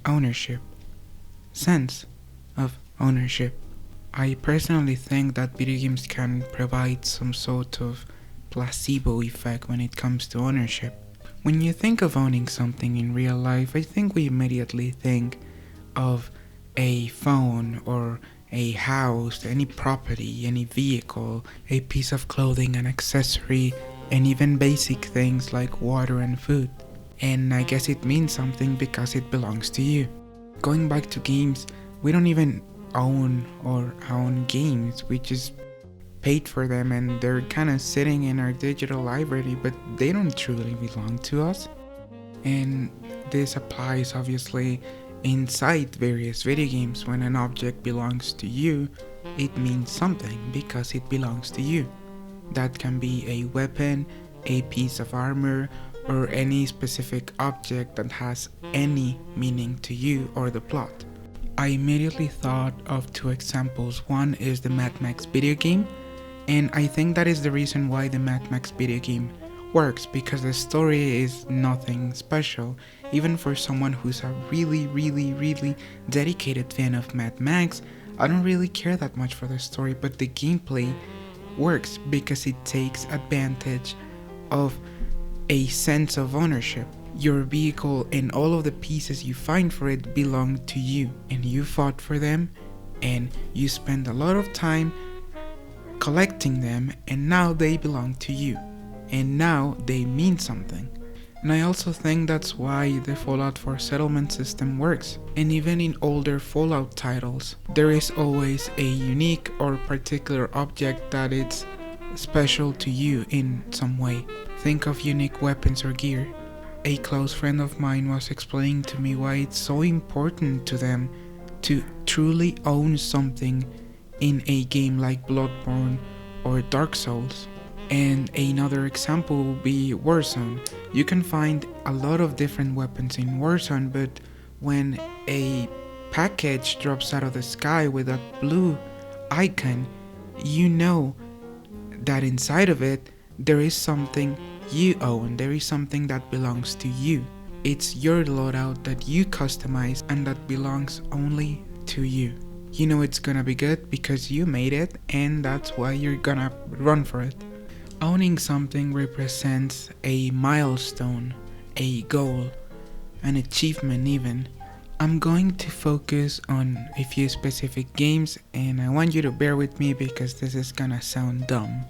ownership, sense of ownership. I personally think that video games can provide some sort of placebo effect when it comes to ownership. When you think of owning something in real life, I think we immediately think of a phone or a house, any property, any vehicle, a piece of clothing, an accessory, and even basic things like water and food. And I guess it means something because it belongs to you. Going back to games, we don't even own games. We just paid for them and they're kind of sitting in our digital library, but they don't truly belong to us. And this applies obviously inside various video games. When an object belongs to you, it means something because it belongs to you. That can be a weapon, a piece of armor, or any specific object that has any meaning to you or the plot. I immediately thought of two examples. One is the Mad Max video game, and I think that is the reason why the Mad Max video game works, because the story is nothing special. Even for someone who's a really dedicated fan of Mad Max, I don't really care that much for the story, but the gameplay works because it takes advantage of a sense of ownership. Your vehicle and all of the pieces you find for it belong to you, and you fought for them, and you spend a lot of time collecting them, and now they belong to you, and now they mean something. And I also think that's why the Fallout 4 settlement system works. And even in older Fallout titles, there is always a unique or particular object that is special to you in some way. Think of unique weapons or gear. A close friend of mine was explaining to me why it's so important to them to truly own something in a game like Bloodborne or Dark Souls. And another example will be Warzone. You can find a lot of different weapons in Warzone, but when a package drops out of the sky with a blue icon, you know that inside of it there is something you own, there is something that belongs to you. It's your loadout that you customize and that belongs only to you. You know it's gonna be good because you made it, and that's why you're gonna run for it. Owning something represents a milestone, a goal, an achievement even. I'm going to focus on a few specific games, and I want you to bear with me because this is gonna sound dumb.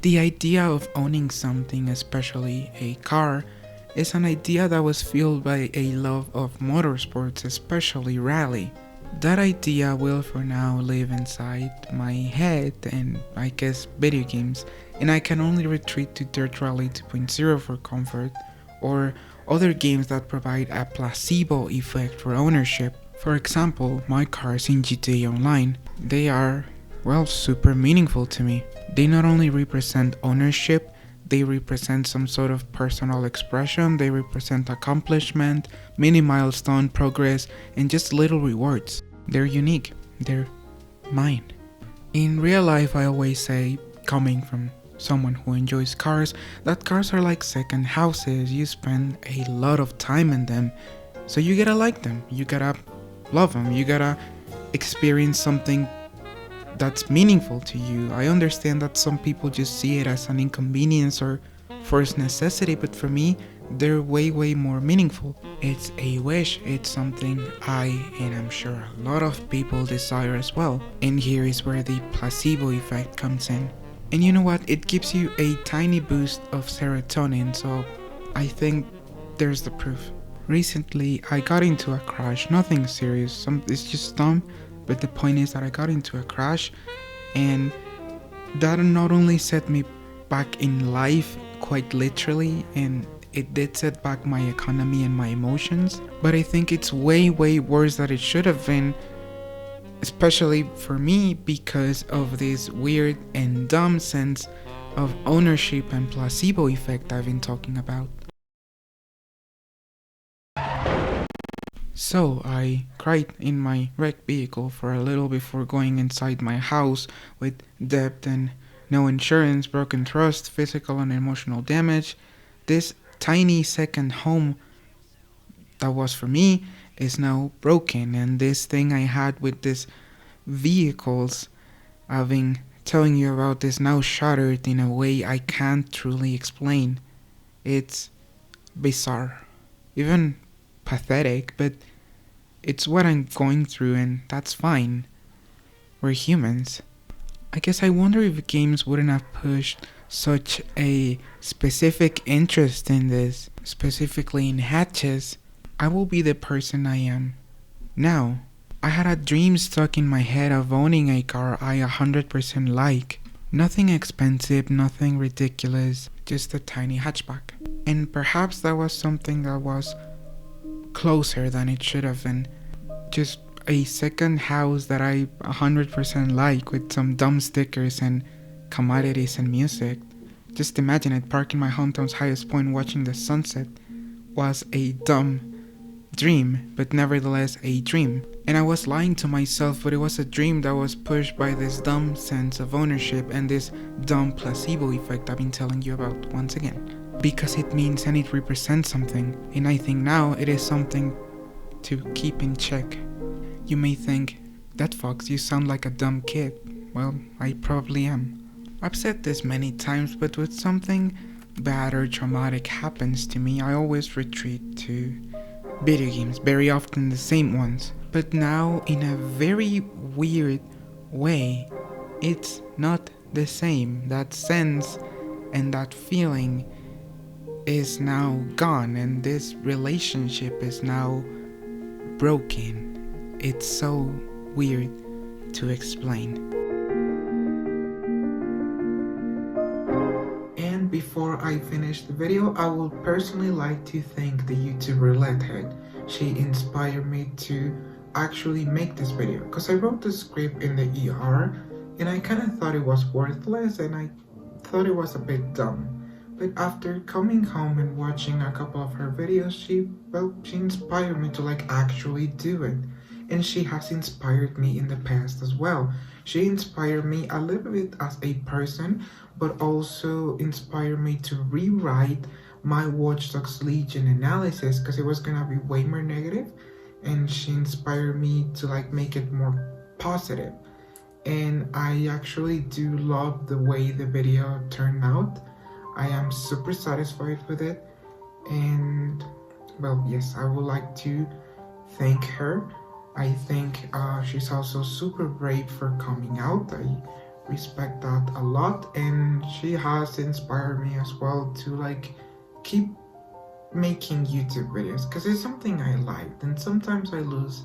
The idea of owning something, especially a car, is an idea that was fueled by a love of motorsports, especially rally. That idea will for now live inside my head and I guess video games, and I can only retreat to Dirt Rally 2.0 for comfort, or other games that provide a placebo effect for ownership. For example, my cars in GTA Online. They are, well, super meaningful to me. They not only represent ownership, they represent some sort of personal expression, they represent accomplishment, mini milestone, progress, and just little rewards. They're unique, they're mine. In real life, I always say, coming from someone who enjoys cars, that cars are like second houses. You spend a lot of time in them, so you gotta like them, you gotta love them, you gotta experience something that's meaningful to you. I understand that some people just see it as an inconvenience or forced necessity, but for me, they're way more meaningful. It's a wish, it's something I, and I'm sure a lot of people desire as well. And here is where the placebo effect comes in. And you know what? It gives you a tiny boost of serotonin, so I think there's the proof. Recently, I got into a crash, nothing serious, it's just dumb, but the point is that I got into a crash, and that not only set me back in life, quite literally, and it did set back my economy and my emotions, but I think it's way worse than it should have been, especially for me because of this weird and dumb sense of ownership and placebo effect I've been talking about. So I cried in my wrecked vehicle for a little before going inside my house with debt and no insurance, broken trust, physical and emotional damage. This tiny second home that was for me is now broken, and this thing I had with these vehicles I've been telling you about is now shattered in a way I can't truly explain. It's bizarre, even pathetic, but it's what I'm going through, and that's fine. We're humans. I guess I wonder if games wouldn't have pushed such a specific interest in this, specifically in hatches, I will be the person I am now. I had a dream stuck in my head of owning a car I 100% like. Nothing expensive, nothing ridiculous, just a tiny hatchback. And perhaps that was something that was closer than it should have been. Just a second house that I 100% like, with some dumb stickers and commodities and music. Just imagine it, parking my hometown's highest point watching the sunset was a dumb dream, but nevertheless a dream. And I was lying to myself, but it was a dream that was pushed by this dumb sense of ownership and this dumb placebo effect I've been telling you about once again. Because it means and it represents something, and I think now it is something to keep in check. You may think, that Fox, you sound like a dumb kid. Well, I probably am. I've said this many times, but when something bad or traumatic happens to me, I always retreat to video games, very often the same ones. But now, in a very weird way, it's not the same. That sense and that feeling is now gone, and this relationship is now broken. It's so weird to explain. And before I finish the video, I would personally like to thank the YouTuber Leadhead. She inspired me to actually make this video, because I wrote the script in the ER and I kind of thought it was worthless and I thought it was a bit dumb. But after coming home and watching a couple of her videos, she inspired me to actually do it. And she has inspired me in the past as well. She inspired me a little bit as a person, but also inspired me to rewrite my Watch Dogs Legion analysis, because it was gonna be way more negative, and she inspired me to make it more positive. And I actually do love the way the video turned out. I am super satisfied with it, and well, yes, I would like to thank her. I think she's also super brave for coming out. I respect that a lot, and she has inspired me as well to keep making YouTube videos, because it's something I liked, and sometimes I lose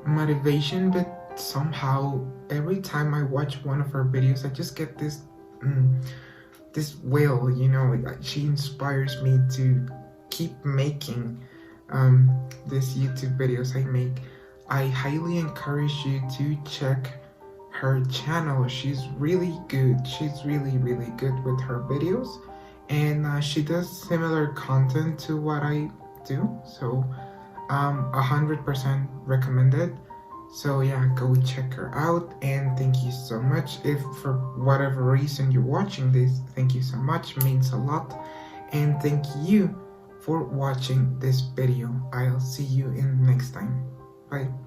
motivation, but somehow every time I watch one of her videos I just get this will, she inspires me to keep making these YouTube videos I make. I highly encourage you to check her channel. She's really good. She's really good with her videos, and she does similar content to what I do, so 100% recommended. So yeah, go check her out, and thank you so much. If for whatever reason you're watching this, thank you so much, it means a lot. And thank you for watching this video. I'll see you in next time. Bye.